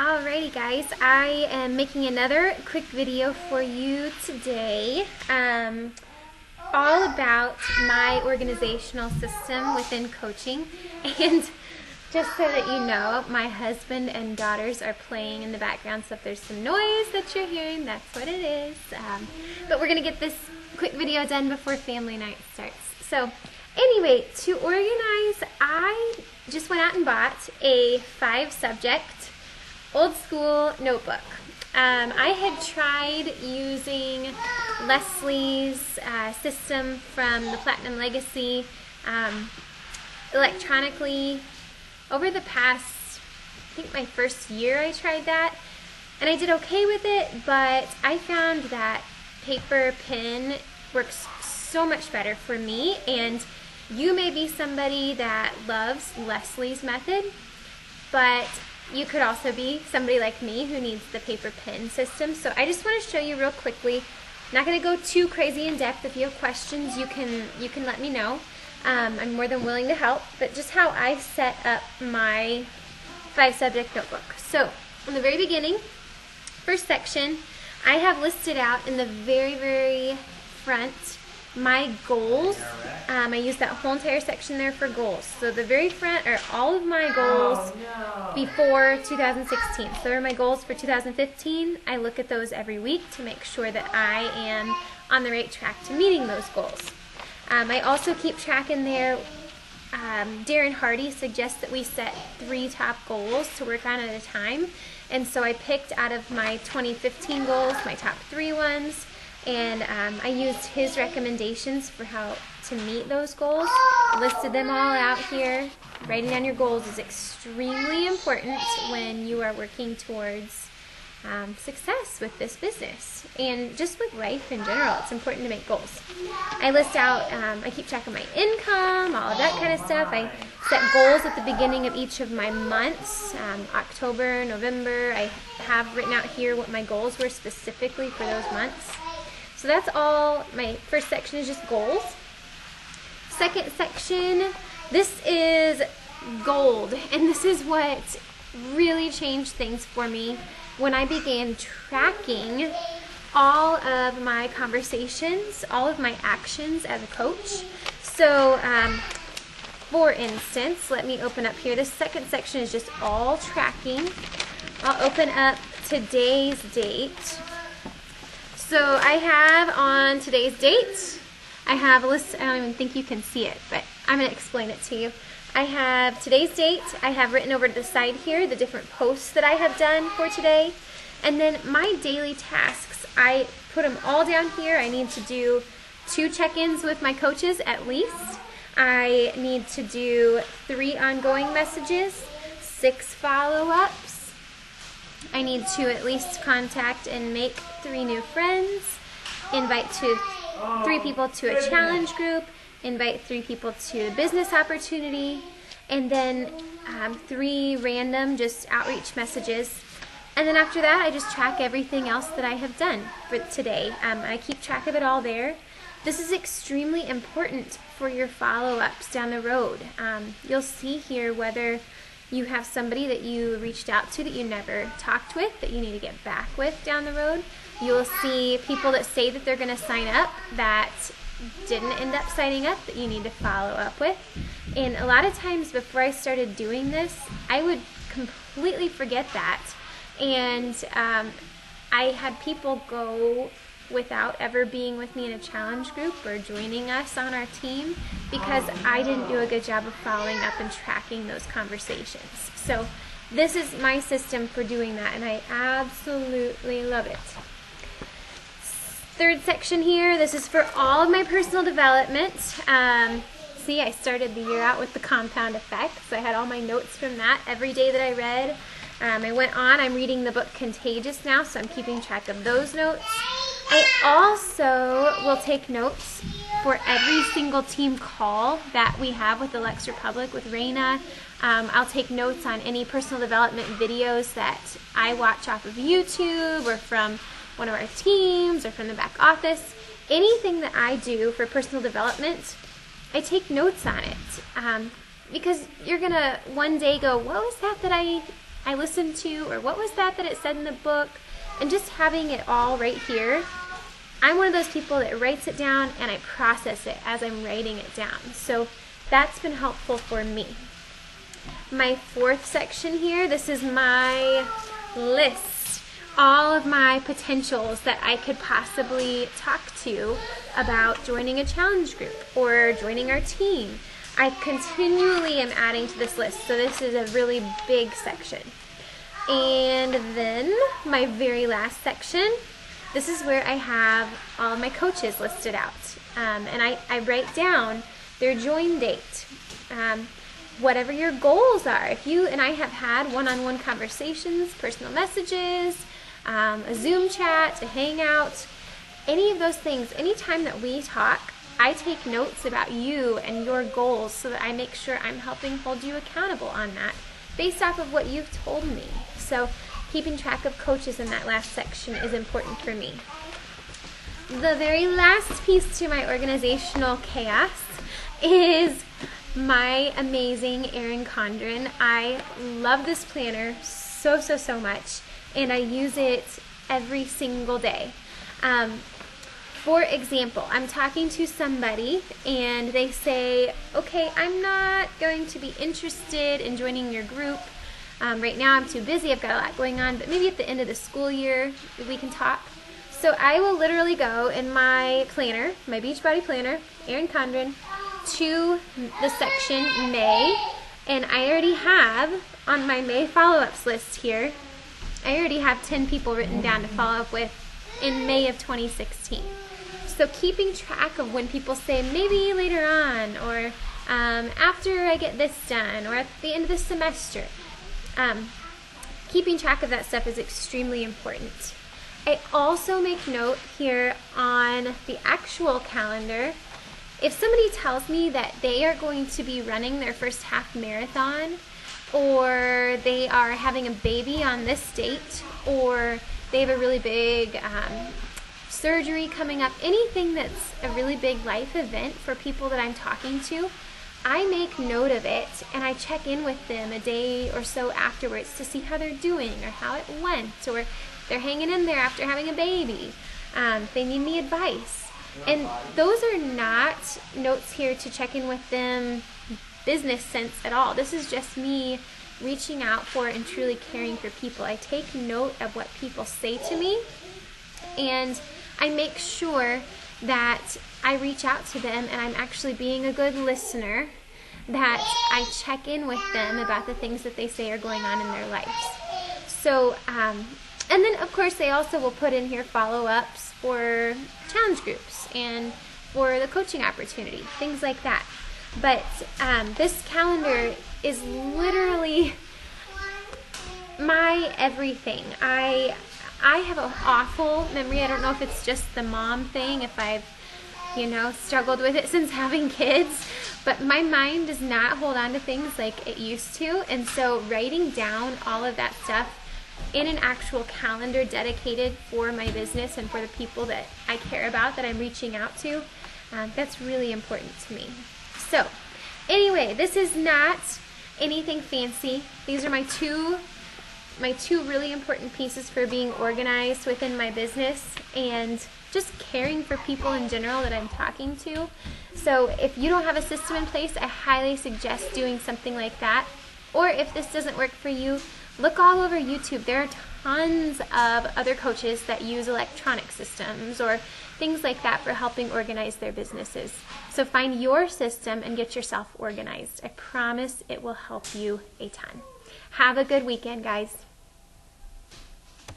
Alrighty guys, I am making another quick video for you today, all about my organizational system within coaching. And just so that you know, my husband and daughters are playing in the background, so if there's some noise that you're hearing, that's what it is. But we're going to get this quick video done before family night starts. So anyway, to organize, I just went out and bought a 5-subject old school notebook. I had tried using Leslie's system from the Platinum Legacy electronically over the past, I think my first year I tried that, and I did okay with it, but I found that paper pen works so much better for me. And you may be somebody that loves Leslie's method, but you could also be somebody like me who needs the paper pen system. So I just want to show you real quickly. I'm not going to go too crazy in depth. If you have questions, you can let me know. I'm more than willing to help. But just how I set up my 5-subject notebook. So in the very beginning, first section, I have listed out in the very front my goals. I use that whole entire section there for goals. So the very front are all of my goals before 2016. So those are my goals for 2015. I look at those every week to make sure that I am on the right track to meeting those goals. I also keep track in there. Darren Hardy suggests that we set 3 top goals to work on at a time. And so I picked out of my 2015 goals, my top 3 ones. And I used his recommendations for how to meet those goals. Listed them all out here. Writing down your goals is extremely important when you are working towards success with this business. And just with life in general, it's important to make goals. I list out, I keep track of my income, all of that kind of stuff. I set goals at the beginning of each of my months, October, November. I have written out here what my goals were specifically for those months. So that's all. My first section is just goals. Second section, this is gold, and this is what really changed things for me when I began tracking all of my conversations, all of my actions as a coach. So for instance, let me open up here. This second section is just all tracking. I'll open up today's date. So I have on today's date, I have a list. I don't even think you can see it, but I'm going to explain it to you. I have today's date. I have written over to the side here the different posts that I have done for today. And then my daily tasks, I put them all down here. I need to do 2 check-ins with my coaches at least. I need to do 3 ongoing messages, 6 follow-ups. I need to at least contact and make 3 new friends, invite 3 people to a challenge group, invite 3 people to a business opportunity, and then 3 random just outreach messages. And then after that, I just track everything else that I have done for today. I keep track of it all there. This is extremely important for your follow-ups down the road. You'll see here whether you have somebody that you reached out to that you never talked with that you need to get back with down the road. You'll see people that say that they're going to sign up that didn't end up signing up that you need to follow up with. And a lot of times before I started doing this, I would completely forget that. And I had people go without ever being with me in a challenge group or joining us on our team because I didn't do a good job of following up and tracking those conversations. So this is my system for doing that, and I absolutely love it. Third section here, this is for all of my personal development. See, I started the year out with the compound effect, so I had all my notes from that every day that I read. I went on, I'm reading the book Contagious now, so I'm keeping track of those notes. I also will take notes for every single team call that we have with the Lex Republic with Raina. I'll take notes on any personal development videos that I watch off of YouTube or from one of our teams or from the back office. Anything that I do for personal development, I take notes on it. Because you're going to one day go, what was that I I listened to, or what was that it said in the book, and just having it all right here. I'm one of those people that writes it down and I process it as I'm writing it down. So that's been helpful for me. My fourth section here, this is my list. All of my potentials that I could possibly talk to about joining a challenge group or joining our team. I continually am adding to this list, so this is a really big section. And then my very last section, this is where I have all of my coaches listed out. And I write down their join date, whatever your goals are. If you and I have had one-on-one conversations, personal messages, a Zoom chat, a hangout, any of those things, anytime that we talk, I take notes about you and your goals so that I make sure I'm helping hold you accountable on that based off of what you've told me. So keeping track of coaches in that last section is important for me. The very last piece to my organizational chaos is my amazing Erin Condren. I love this planner so much, and I use it every single day. For example, I'm talking to somebody and they say, okay, I'm not going to be interested in joining your group. Right now I'm too busy, I've got a lot going on, but maybe at the end of the school year we can talk. So I will literally go in my planner, my Beachbody planner, Erin Condren, to the section May, and I already have on my May follow-ups list here, I already have 10 people written down to follow up with in May of 2016. So keeping track of when people say maybe later on, or after I get this done, or at the end of the semester, keeping track of that stuff is extremely important. I also make note here on the actual calendar. If somebody tells me that they are going to be running their first half marathon, or they are having a baby on this date, or they have a really big surgery coming up, anything that's a really big life event for people that I'm talking to, I make note of it and I check in with them a day or so afterwards to see how they're doing or how it went, or they're hanging in there after having a baby. They need any advice. And those are not notes here to check in with them business sense at all. This is just me reaching out for and truly caring for people. I take note of what people say to me, and I make sure that I reach out to them and I'm actually being a good listener, that I check in with them about the things that they say are going on in their lives. So, and then of course they also will put in here follow-ups for challenge groups and for the coaching opportunity, things like that. But this calendar is literally my everything. I have an awful memory. I don't know if it's just the mom thing, if I've, struggled with it since having kids, but my mind does not hold on to things like it used to. And so writing down all of that stuff in an actual calendar dedicated for my business and for the people that I care about, that I'm reaching out to, that's really important to me. So anyway, this is not anything fancy. These are my two really important pieces for being organized within my business and just caring for people in general that I'm talking to. So if you don't have a system in place, I highly suggest doing something like that. Or if this doesn't work for you, look all over YouTube. There are tons of other coaches that use electronic systems or things like that for helping organize their businesses. So find your system and get yourself organized. I promise it will help you a ton. Have a good weekend, guys.